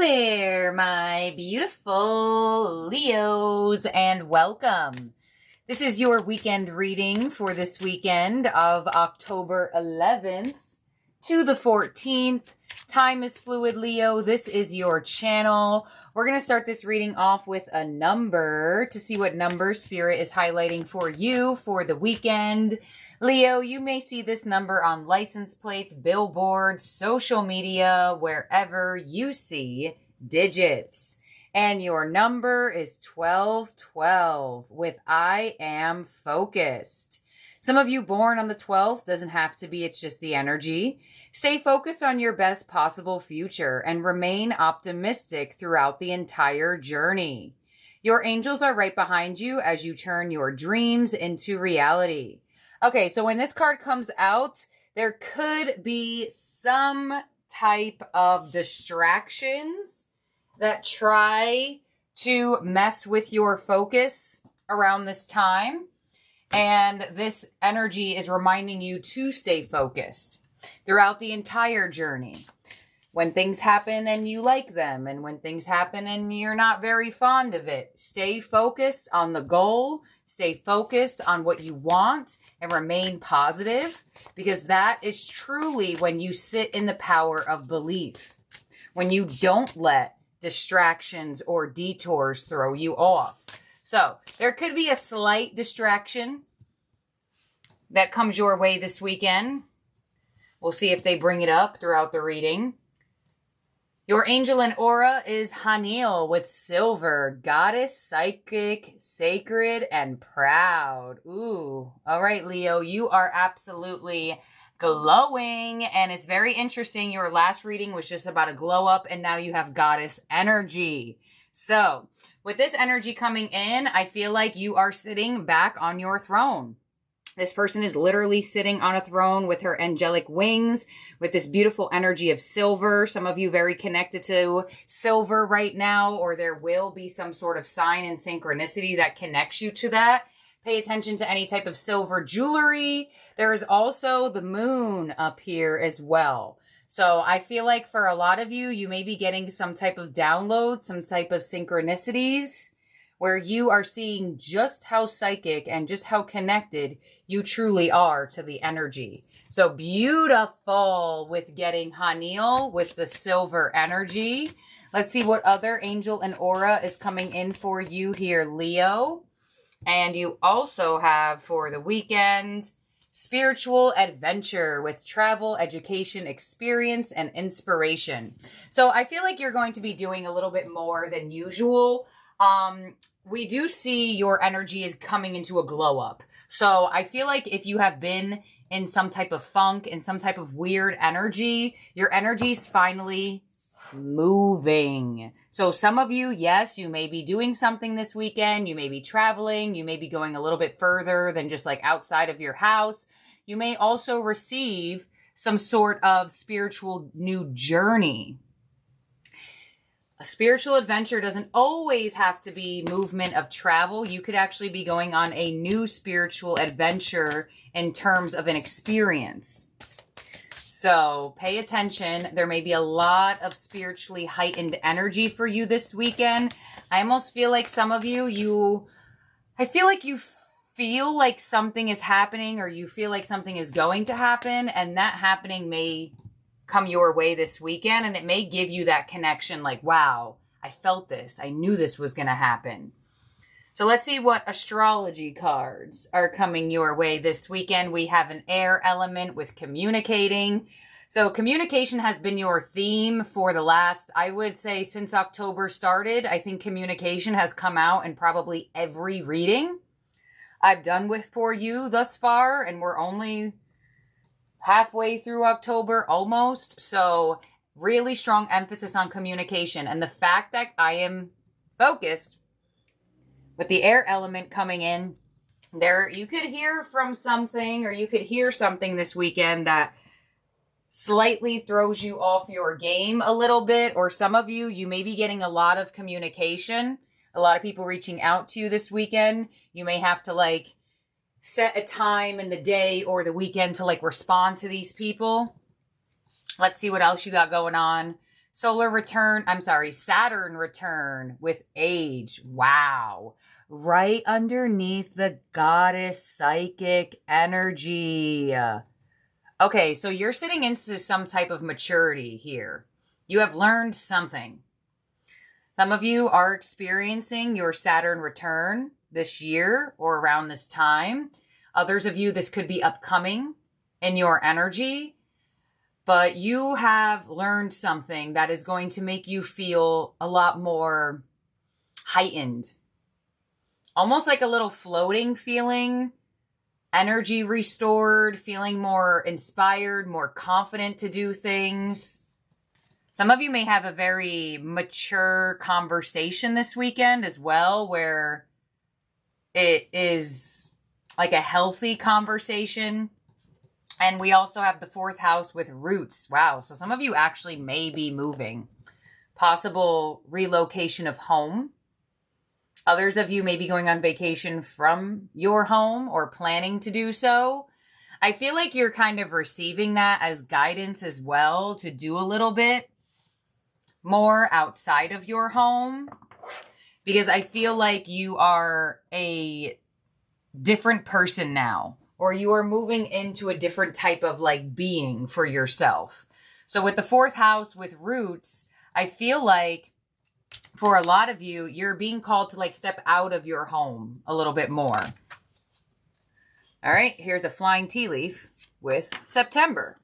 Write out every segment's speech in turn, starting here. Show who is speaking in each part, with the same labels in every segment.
Speaker 1: there, my beautiful Leos, and welcome. This is your weekend reading for this weekend of October 11th to the 14th. Time is fluid, Leo. This is your channel. We're going to start this reading off with a number to see what number Spirit is highlighting for you for the weekend. Leo, you may see this number on license plates, billboards, social media, wherever you see digits. And your number is 1212 with I am focused. Some of you born on the 12th, doesn't have to be, it's just the energy. Stay focused on your best possible future and remain optimistic throughout the entire journey. Your angels are right behind you as you turn your dreams into reality. Okay, so when this card comes out, there could be some type of distractions that try to mess with your focus around this time. And this energy is reminding you to stay focused throughout the entire journey. When things happen and you like them, and when things happen and you're not very fond of it, stay focused on the goal, stay focused on what you want, and remain positive, because that is truly when you sit in the power of belief. When you don't let distractions or detours throw you off. So there could be a slight distraction that comes your way this weekend. We'll see if they bring it up throughout the reading. Your angel and aura is Haniel with silver, goddess, psychic, sacred, and proud. Ooh, all right, Leo, you are absolutely glowing, and it's very interesting. Your last reading was just about a glow up, and now you have goddess energy. So with this energy coming in, I feel like you are sitting back on your throne. This person is literally sitting on a throne with her angelic wings, with this beautiful energy of silver. Some of you very connected to silver right now, or there will be some sort of sign and synchronicity that connects you to that. Pay attention to any type of silver jewelry. There is also the moon up here as well. So I feel like for a lot of you, you may be getting some type of download, some type of synchronicities, where you are seeing just how psychic and just how connected you truly are to the energy. So beautiful with getting Haniel with the silver energy. Let's see what other angel and aura is coming in for you here, Leo. And you also have for the weekend, spiritual adventure with travel, education, experience, and inspiration. So I feel like you're going to be doing a little bit more than usual. We do see your energy is coming into a glow up. So I feel like if you have been in some type of funk and some type of weird energy, your energy's finally moving. So some of you, yes, you may be doing something this weekend. You may be traveling. You may be going a little bit further than just like outside of your house. You may also receive some sort of spiritual new journey. A spiritual adventure doesn't always have to be movement of travel. You could actually be going on a new spiritual adventure in terms of an experience. So pay attention. There may be a lot of spiritually heightened energy for you this weekend. I almost feel like some of you, I feel like you feel like something is happening, or you feel like something is going to happen, and that happening may come your way this weekend, and it may give you that connection like, wow, I felt this. I knew this was going to happen. So let's see what astrology cards are coming your way this weekend. We have an air element with communicating. So communication has been your theme for the last, I would say, since October started. I think communication has come out in probably every reading I've done with for you thus far, and we're only halfway through October almost. So really strong emphasis on communication, and the fact that I am focused with the air element coming in there, you could hear from something, or you could hear something this weekend that slightly throws you off your game a little bit. Or some of you, you may be getting a lot of communication, a lot of people reaching out to you this weekend. You may have to like set a time in the day or the weekend to like respond to these people. Let's see what else you got going on. Saturn return with age. Wow. Right underneath the goddess psychic energy. Okay, so you're sitting into some type of maturity here. You have learned something. Some of you are experiencing your Saturn return this year or around this time. Others of you, this could be upcoming in your energy. But you have learned something that is going to make you feel a lot more heightened. Almost like a little floating feeling. Energy restored, feeling more inspired, more confident to do things. Some of you may have a very mature conversation this weekend as well, where it is like a healthy conversation. And we also have the 4th house with roots. Wow. So some of you actually may be moving. Possible relocation of home. Others of you may be going on vacation from your home or planning to do so. I feel like you're kind of receiving that as guidance as well to do a little bit more outside of your home. Because I feel like you are a different person now. Or you are moving into a different type of like being for yourself. So with the 4th house with roots, I feel like for a lot of you, you're being called to like step out of your home a little bit more. All right, here's a flying tea leaf with September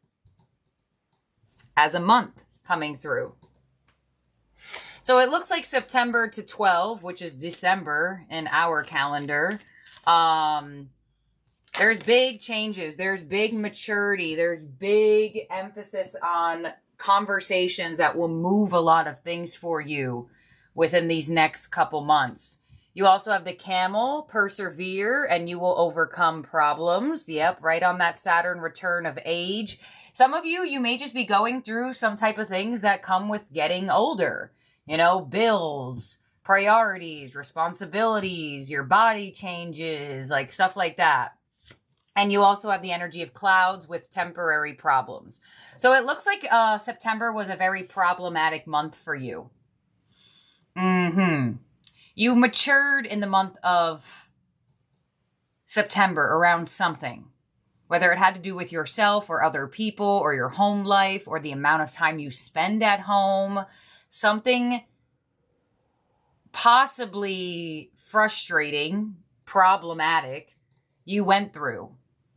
Speaker 1: as a month coming through. So it looks like September to 12, which is December in our calendar. There's big changes. There's big maturity. There's big emphasis on conversations that will move a lot of things for you within these next couple months. You also have the camel, persevere, and you will overcome problems. Yep, right on that Saturn return of age. Some of you, you may just be going through some type of things that come with getting older. You know, bills, priorities, responsibilities, your body changes, like stuff like that. And you also have the energy of clouds with temporary problems. So it looks like September was a very problematic month for you. You matured in the month of September around something. Whether it had to do with yourself or other people or your home life or the amount of time you spend at home. Something possibly frustrating, problematic, you went through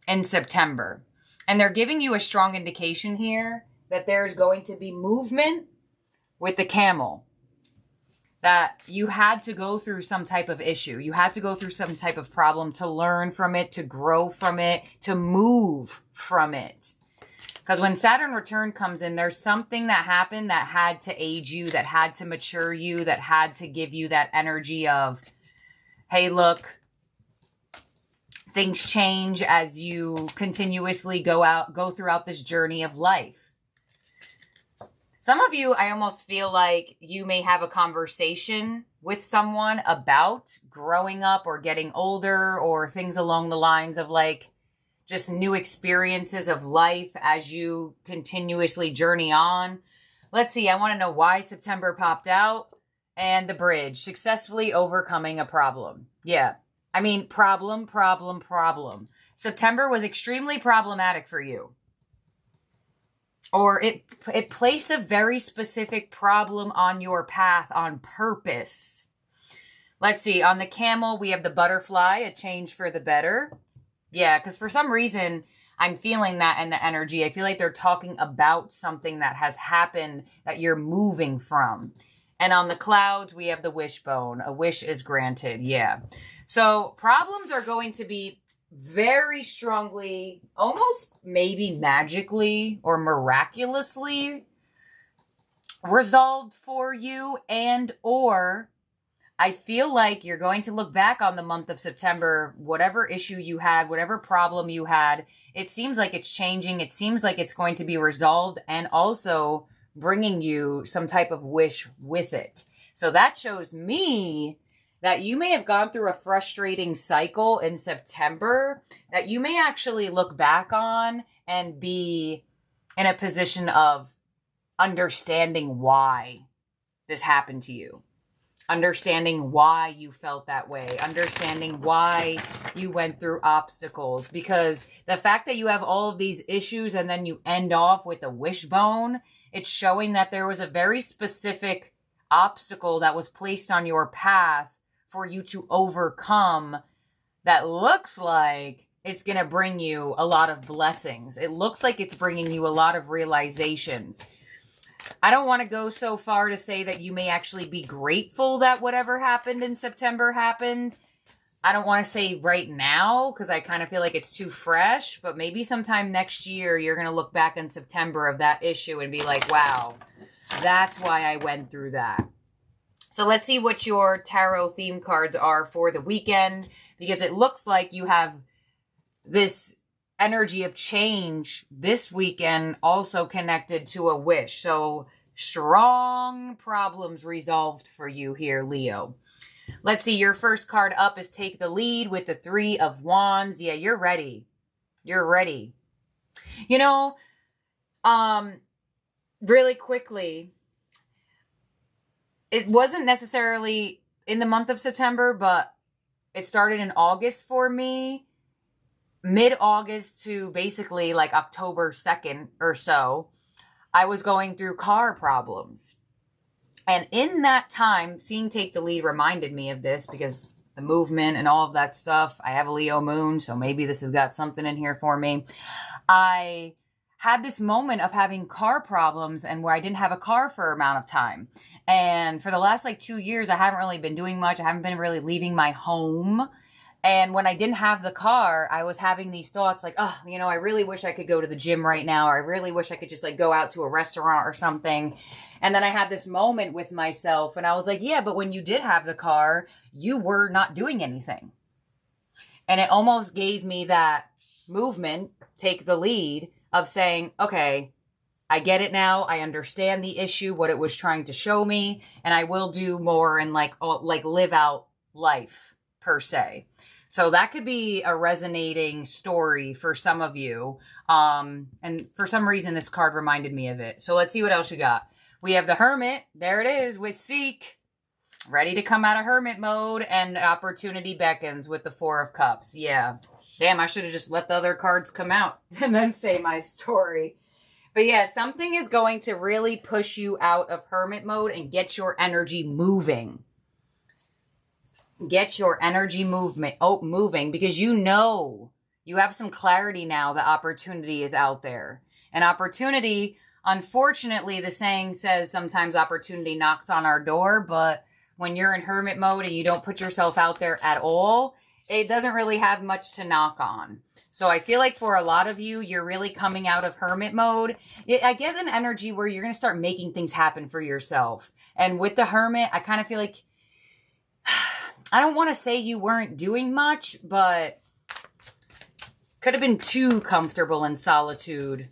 Speaker 1: in September. And they're giving you a strong indication here that there's going to be movement with the camel. That you had to go through some type of issue. You had to go through some type of problem to learn from it, to grow from it, to move from it. Because when Saturn return comes in, there's something that happened that had to age you, that had to mature you, that had to give you that energy of, hey, look, things change as you continuously go throughout this journey of life. Some of you, I almost feel like you may have a conversation with someone about growing up or getting older or things along the lines of like just new experiences of life as you continuously journey on. Let's see, I want to know why September popped out and the bridge, successfully overcoming a problem. Yeah, I mean, problem. September was extremely problematic for you. Or it placed a very specific problem on your path on purpose. Let's see. On the camel, we have the butterfly, a change for the better. Yeah, because for some reason, I'm feeling that in the energy. I feel like they're talking about something that has happened that you're moving from. And on the clouds, we have the wishbone. A wish is granted. Yeah. So problems are going to be very strongly, almost maybe magically or miraculously resolved for you, and or I feel like you're going to look back on the month of September, whatever issue you had, whatever problem you had, it seems like it's changing. It seems like it's going to be resolved and also bringing you some type of wish with it. So that shows me that you may have gone through a frustrating cycle in September that you may actually look back on and be in a position of understanding why this happened to you. Understanding why you felt that way. Understanding why you went through obstacles. Because the fact that you have all of these issues and then you end off with a wishbone, it's showing that there was a very specific obstacle that was placed on your path for you to overcome that looks like it's going to bring you a lot of blessings. It looks like it's bringing you a lot of realizations. I don't want to go so far to say that you may actually be grateful that whatever happened in September happened. I don't want to say right now because I kind of feel like it's too fresh, but maybe sometime next year you're going to look back in September of that issue and be like, wow, that's why I went through that. So let's see what your tarot theme cards are for the weekend, because it looks like you have this energy of change this weekend also connected to a wish. So strong problems resolved for you here, Leo. Let's see. Your first card up is Take the Lead with the 3 of Wands. Yeah, you're ready. You're ready. You know, really quickly, it wasn't necessarily in the month of September, but it started in August for me. Mid-August to basically like October 2nd or so, I was going through car problems. And in that time, seeing Take the Lead reminded me of this because the movement and all of that stuff. I have a Leo moon, so maybe this has got something in here for me. I had this moment of having car problems and where I didn't have a car for an amount of time. And for the last like 2 years, I haven't really been doing much. I haven't been really leaving my home. And when I didn't have the car, I was having these thoughts like, oh, you know, I really wish I could go to the gym right now. Or I really wish I could just like go out to a restaurant or something. And then I had this moment with myself and I was like, yeah, but when you did have the car, you were not doing anything. And it almost gave me that movement, Take the Lead, of saying, okay, I get it now. I understand the issue, what it was trying to show me. And I will do more and like live out life per se. So that could be a resonating story for some of you. And for some reason, this card reminded me of it. So let's see what else you got. We have the Hermit. There it is with Seek. Ready to come out of Hermit mode. And Opportunity Beckons with the 4 of Cups. Yeah. Damn, I should have just let the other cards come out and then say my story. But yeah, something is going to really push you out of Hermit mode and get your energy moving. Get your energy moving because you know you have some clarity now that opportunity is out there. And opportunity, unfortunately, the saying says sometimes opportunity knocks on our door, but when you're in Hermit mode and you don't put yourself out there at all, it doesn't really have much to knock on. So I feel like for a lot of you, you're really coming out of Hermit mode. I get an energy where you're going to start making things happen for yourself. And with the Hermit, I kind of feel like I don't want to say you weren't doing much, but could have been too comfortable in solitude.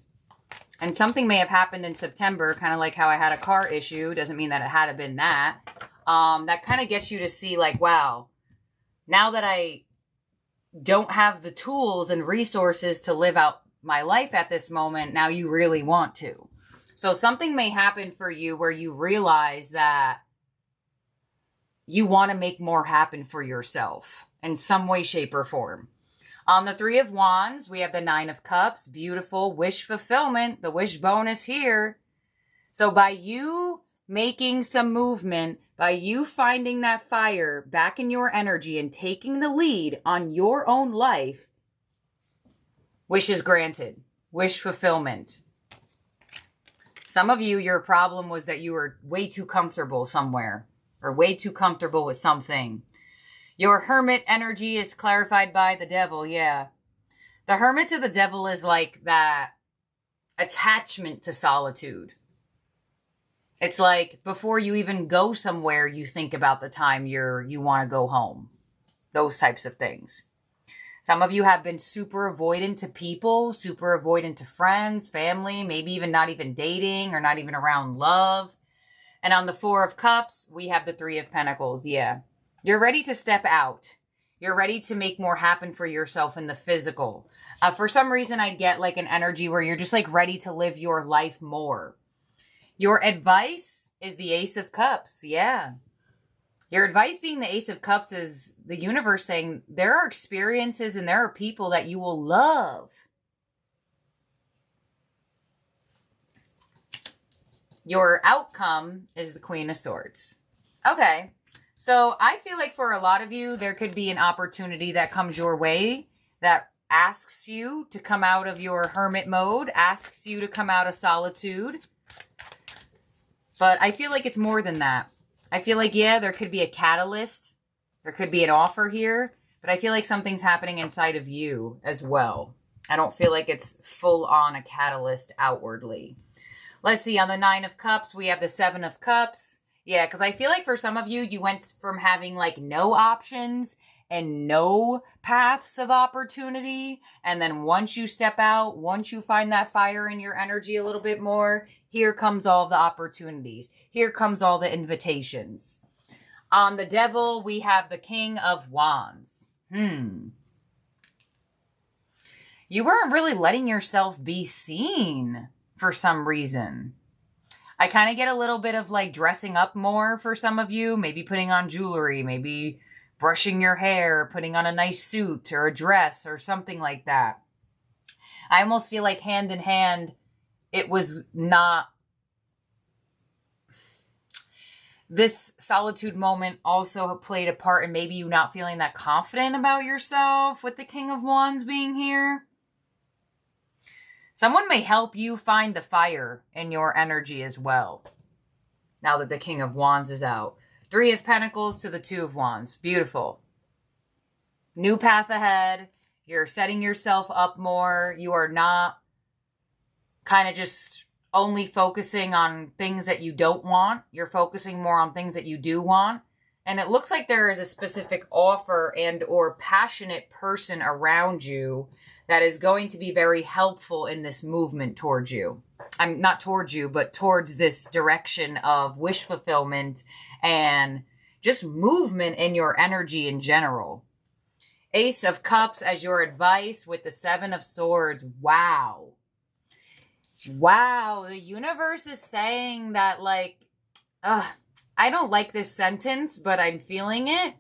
Speaker 1: And something may have happened in September, kind of like how I had a car issue. Doesn't mean that it had to been that. That kind of gets you to see like, wow, now that I don't have the tools and resources to live out my life at this moment, now you really want to. So something may happen for you where you realize that you want to make more happen for yourself in some way, shape, or form. On the 3 of Wands, we have the 9 of Cups. Beautiful wish fulfillment. The wish bonus here. So by you making some movement, by you finding that fire back in your energy and taking the lead on your own life, wish is granted. Wish fulfillment. Some of you, your problem was that you were way too comfortable somewhere. Or way too comfortable with something. Your Hermit energy is clarified by the Devil, yeah. The Hermit to the Devil is like that attachment to solitude. It's like before you even go somewhere, you think about the time you want to go home. Those types of things. Some of you have been super avoidant to people, super avoidant to friends, family, maybe even not even dating or not even around love. And on the 4 of Cups, we have the 3 of Pentacles. Yeah. You're ready to step out. You're ready to make more happen for yourself in the physical. For some reason, I get like an energy where you're just like ready to live your life more. Your advice is the Ace of Cups. Yeah. Your advice being the Ace of Cups is the universe saying there are experiences and there are people that you will love. Your outcome is the Queen of Swords. Okay. So I feel like for a lot of you, there could be an opportunity that comes your way that asks you to come out of your hermit mode, asks you to come out of solitude. But I feel like it's more than that. I feel like, yeah, there could be a catalyst. There could be an offer here. But I feel like something's happening inside of you as well. I don't feel like it's full on a catalyst outwardly. Let's see. On the 9 of Cups, we have the 7 of Cups. Yeah, because I feel like for some of you, you went from having like no options and no paths of opportunity. And then once you step out, once you find that fire in your energy a little bit more, here comes all the opportunities. Here comes all the invitations. On the Devil, we have the King of Wands. You weren't really letting yourself be seen for some reason. I kind of get a little bit of like dressing up more for some of you. Maybe putting on jewelry, maybe brushing your hair, putting on a nice suit or a dress or something like that. I almost feel like hand in hand, it was not... This solitude moment also played a part in maybe you not feeling that confident about yourself with the King of Wands being here. Someone may help you find the fire in your energy as well, now that the King of Wands is out. 3 of Pentacles to the 2 of Wands. Beautiful. New path ahead. You're setting yourself up more. You are not kind of just only focusing on things that you don't want. You're focusing more on things that you do want. And it looks like there is a specific offer and or passionate person around you that is going to be very helpful in this movement towards you. I'm not towards you, but towards this direction of wish fulfillment and just movement in your energy in general. Ace of Cups as your advice with the 7 of Swords. Wow. Wow. The universe is saying that like, I don't like this sentence, but I'm feeling it.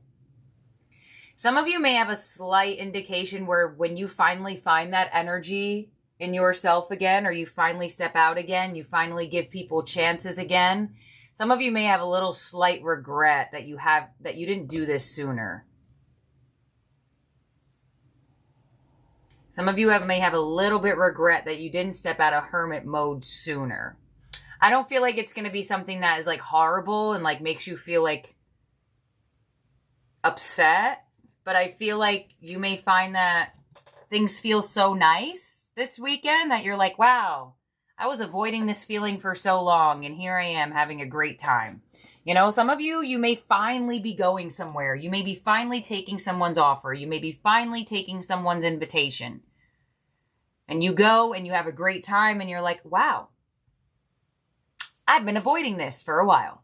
Speaker 1: Some of you may have a slight indication where when you finally find that energy in yourself again, or you finally step out again, you finally give people chances again. Some of you may have a little slight regret that you didn't do this sooner. Some of you may have a little bit regret that you didn't step out of hermit mode sooner. I don't feel like it's going to be something that is like horrible and like makes you feel like upset. But I feel like you may find that things feel so nice this weekend that you're like, wow, I was avoiding this feeling for so long. And here I am having a great time. You know, some of you, you may finally be going somewhere. You may be finally taking someone's offer. You may be finally taking someone's invitation. And you go and you have a great time and you're like, wow, I've been avoiding this for a while.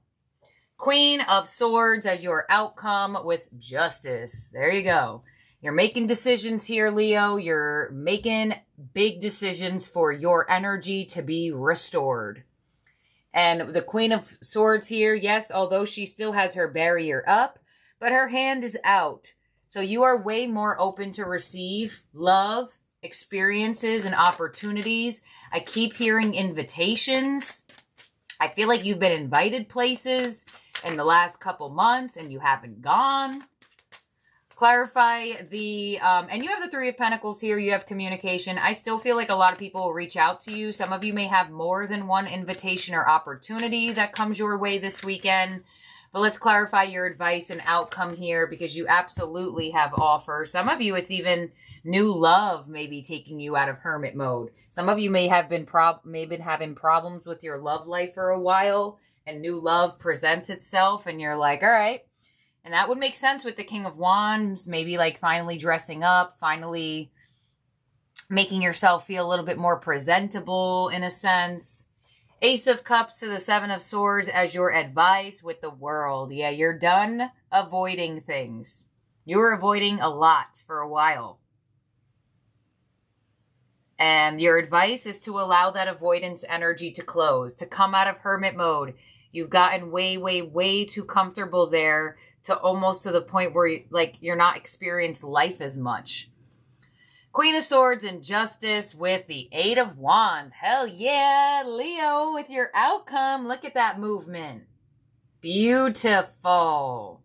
Speaker 1: Queen of Swords as your outcome with Justice. There you go. You're making decisions here, Leo. You're making big decisions for your energy to be restored. And the Queen of Swords here, yes, although she still has her barrier up, but her hand is out. So you are way more open to receive love, experiences, and opportunities. I keep hearing invitations. I feel like you've been invited places in the last couple months and you haven't gone. Clarify the, and you have the 3 of Pentacles here. You have communication. I still feel like a lot of people will reach out to you. Some of you may have more than one invitation or opportunity that comes your way this weekend. But let's clarify your advice and outcome here because you absolutely have offers. Some of you, it's even new love maybe taking you out of hermit mode. Some of you may have been having problems with your love life for a while and new love presents itself and you're like, all right. And that would make sense with the King of Wands, maybe like finally dressing up, finally making yourself feel a little bit more presentable in a sense. Ace of Cups to the 7 of Swords as your advice with the World. Yeah, you're done avoiding things. You were avoiding a lot for a while. And your advice is to allow that avoidance energy to close, to come out of hermit mode. You've gotten way, way, way too comfortable there to almost to the point where you're not experiencing life as much. Queen of Swords and Justice with the Eight of Wands. Hell yeah, Leo, with your outcome. Look at that movement. Beautiful.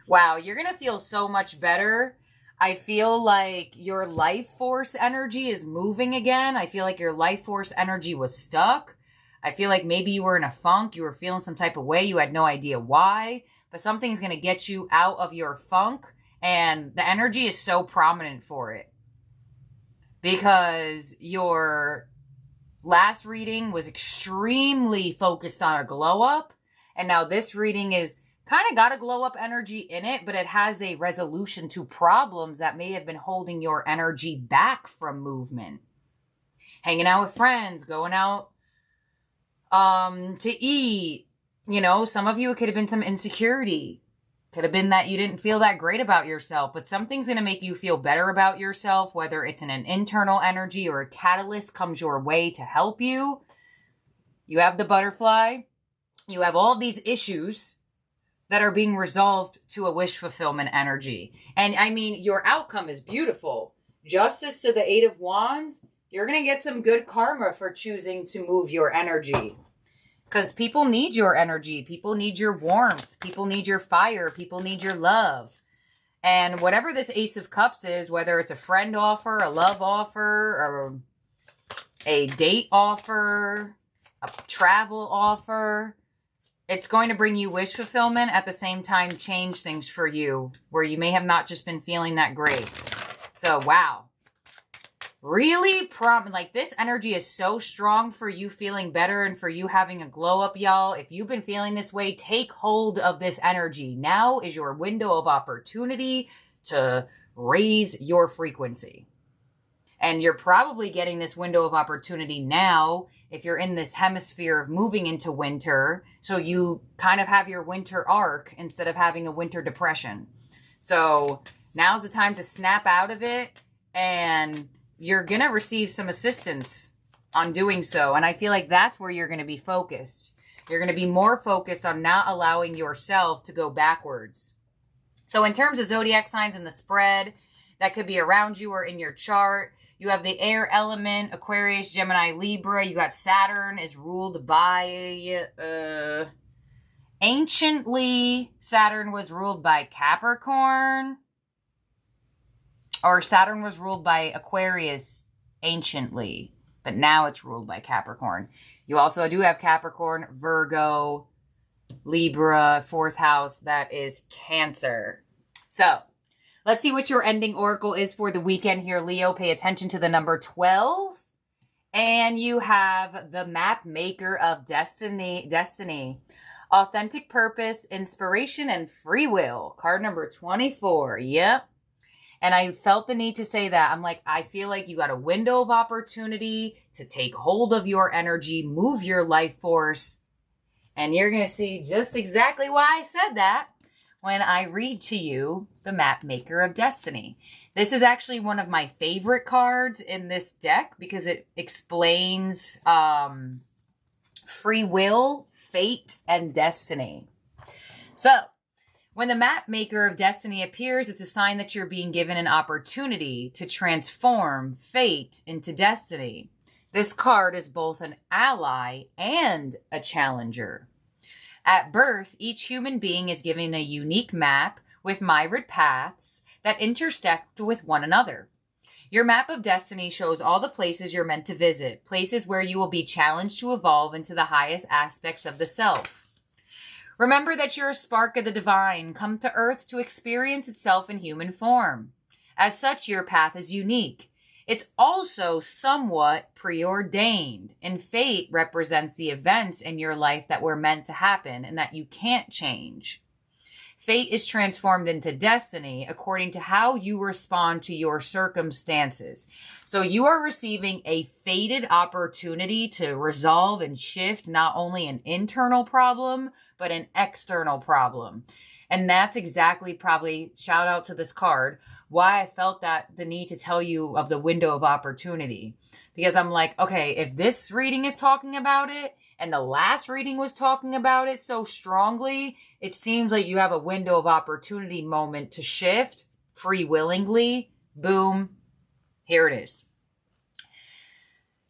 Speaker 1: Wow, you're going to feel so much better. I feel like your life force energy is moving again. I feel like your life force energy was stuck. I feel like maybe you were in a funk. You were feeling some type of way. You had no idea why. But something's going to get you out of your funk. And the energy is so prominent for it. Because your last reading was extremely focused on a glow up. And now this reading is kind of got a glow up energy in it, but it has a resolution to problems that may have been holding your energy back from movement. Hanging out with friends, going out to eat. You know, some of you, it could have been some insecurity. Could have been that you didn't feel that great about yourself, but something's going to make you feel better about yourself, whether it's in an internal energy or a catalyst comes your way to help you. You have the butterfly. You have all these issues that are being resolved to a wish fulfillment energy. And I mean, your outcome is beautiful. Justice to the Eight of Wands, you're going to get some good karma for choosing to move your energy. Because people need your energy. People need your warmth. People need your fire. People need your love. And whatever this Ace of Cups is, whether it's a friend offer, a love offer, or a date offer, a travel offer, it's going to bring you wish fulfillment, at the same time change things for you where you may have not just been feeling that great. So, wow. Really, like this energy is so strong for you feeling better and for you having a glow up, y'all. If you've been feeling this way, take hold of this energy. Now is your window of opportunity to raise your frequency. And you're probably getting this window of opportunity now if you're in this hemisphere of moving into winter. So you kind of have your winter arc instead of having a winter depression. So now's the time to snap out of it, and you're going to receive some assistance on doing so. And I feel like that's where you're going to be focused. You're going to be more focused on not allowing yourself to go backwards. So in terms of zodiac signs in the spread, that could be around you or in your chart. You have the air element, Aquarius, Gemini, Libra. You got Saturn is ruled by, anciently, Saturn was ruled by Capricorn. Or Saturn was ruled by Aquarius anciently, but now it's ruled by Capricorn. You also do have Capricorn, Virgo, Libra, 4th house. That is Cancer. So let's see what your ending oracle is for the weekend here, Leo. Pay attention to the number 12. And you have the map maker of destiny. Authentic purpose, inspiration, and free will. Card number 24. Yep. And I felt the need to say that. I'm like, I feel like you got a window of opportunity to take hold of your energy, move your life force. And you're going to see just exactly why I said that when I read to you the Map Maker of Destiny. This is actually one of my favorite cards in this deck because it explains free will, fate, and destiny. So, when the Map Maker of Destiny appears, it's a sign that you're being given an opportunity to transform fate into destiny. This card is both an ally and a challenger. At birth, each human being is given a unique map with myriad paths that intersect with one another. Your map of destiny shows all the places you're meant to visit, places where you will be challenged to evolve into the highest aspects of the self. Remember that you're a spark of the divine, come to earth to experience itself in human form. As such, your path is unique. It's also somewhat preordained, and fate represents the events in your life that were meant to happen and that you can't change. Fate is transformed into destiny according to how you respond to your circumstances. So you are receiving a fated opportunity to resolve and shift not only an internal problem, but an external problem. And that's exactly, probably, shout out to this card, why I felt the need to tell you of the window of opportunity. Because I'm like, okay, if this reading is talking about it, and the last reading was talking about it so strongly, it seems like you have a window of opportunity moment to shift free willingly. Boom. Here it is.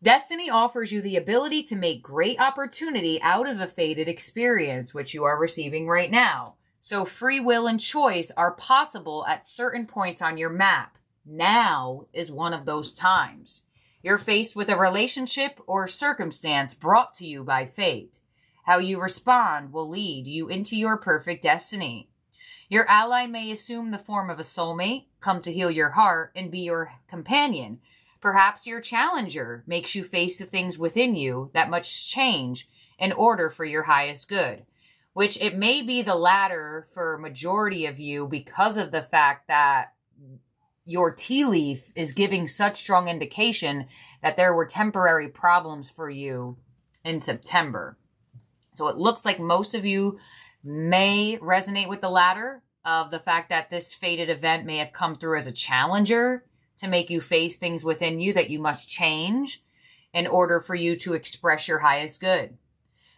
Speaker 1: Destiny offers you the ability to make great opportunity out of a fated experience, which you are receiving right now. So free will and choice are possible at certain points on your map. Now is one of those times. You're faced with a relationship or circumstance brought to you by fate. How you respond will lead you into your perfect destiny. Your ally may assume the form of a soulmate, come to heal your heart, and be your companion. Perhaps your challenger makes you face the things within you that must change in order for your highest good, which it may be the latter for majority of you because of the fact that your tea leaf is giving such strong indication that there were temporary problems for you in September. So it looks like most of you may resonate with the latter of the fact that this fated event may have come through as a challenger to make you face things within you that you must change in order for you to express your highest good.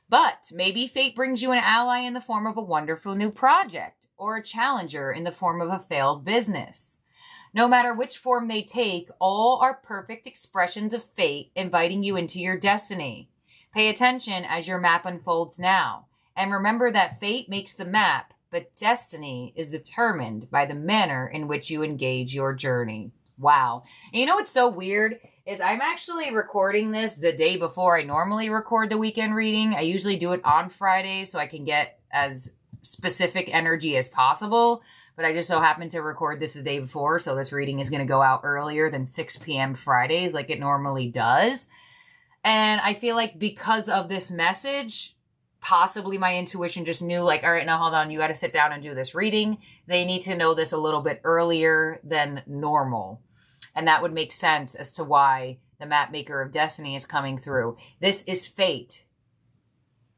Speaker 1: But maybe fate brings you an ally in the form of a wonderful new project or a challenger in the form of a failed business. No matter which form they take, all are perfect expressions of fate inviting you into your destiny. Pay attention as your map unfolds now. And remember that fate makes the map, but destiny is determined by the manner in which you engage your journey. Wow. And you know what's so weird is I'm actually recording this the day before I normally record the weekend reading. I usually do it on Friday so I can get as specific energy as possible. But I just so happened to record this the day before, so this reading is going to go out earlier than 6 p.m. Fridays like it normally does. And I feel like because of this message, possibly my intuition just knew like, all right, now hold on, you got to sit down and do this reading. They need to know this a little bit earlier than normal. And that would make sense as to why the map maker of destiny is coming through. This is fate.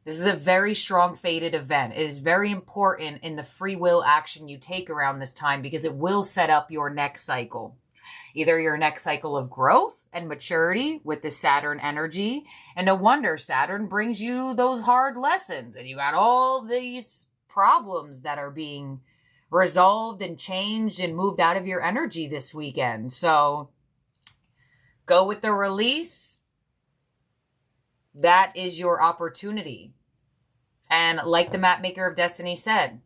Speaker 1: This is a very strong fated event. It is very important in the free will action you take around this time because it will set up your next cycle. Either your next cycle of growth and maturity with the Saturn energy. And no wonder Saturn brings you those hard lessons. And you got all these problems that are being resolved and changed and moved out of your energy this weekend. So go with the release. That is your opportunity. And like the map maker of destiny said,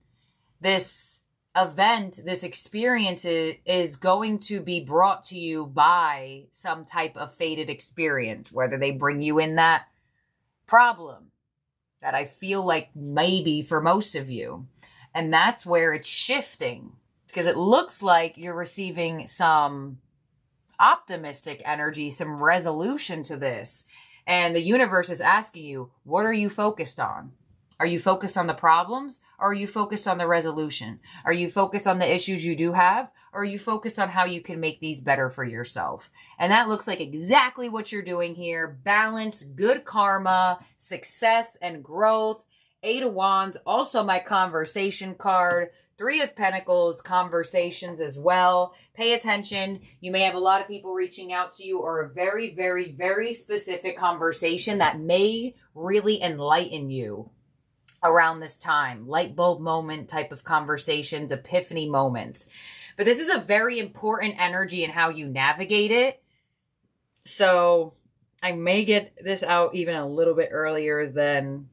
Speaker 1: this event, this experience is going to be brought to you by some type of fated experience, whether they bring you in that problem that I feel like maybe for most of you. And that's where it's shifting because it looks like you're receiving some optimistic energy, some resolution to this. And the universe is asking you, what are you focused on? Are you focused on the problems or are you focused on the resolution? Are you focused on the issues you do have or are you focused on how you can make these better for yourself? And that looks like exactly what you're doing here. Balance, good karma, success and growth. 8 of Wands, also my conversation card. 3 of Pentacles, conversations as well. Pay attention. You may have a lot of people reaching out to you or a very, very, very specific conversation that may really enlighten you around this time. Light bulb moment type of conversations, epiphany moments. But this is a very important energy in how you navigate it. So I may get this out even a little bit earlier than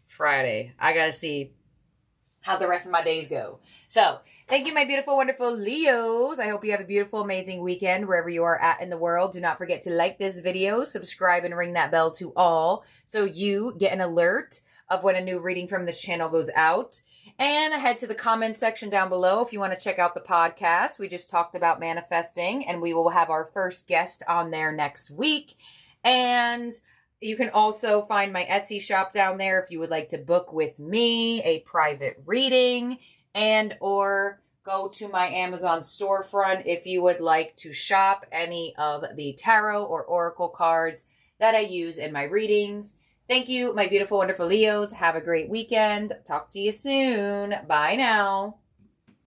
Speaker 1: Friday. I got to see how the rest of my days go. So thank you, my beautiful, wonderful Leos. I hope you have a beautiful, amazing weekend wherever you are at in the world. Do not forget to like this video, subscribe, and ring that bell to all so you get an alert of when a new reading from this channel goes out. And head to the comment section down below if you want to check out the podcast. We just talked about manifesting, and we will have our first guest on there next week. And you can also find my Etsy shop down there if you would like to book with me a private reading, and or go to my Amazon storefront if you would like to shop any of the tarot or oracle cards that I use in my readings. Thank you, my beautiful, wonderful Leos. Have a great weekend. Talk to you soon. Bye now.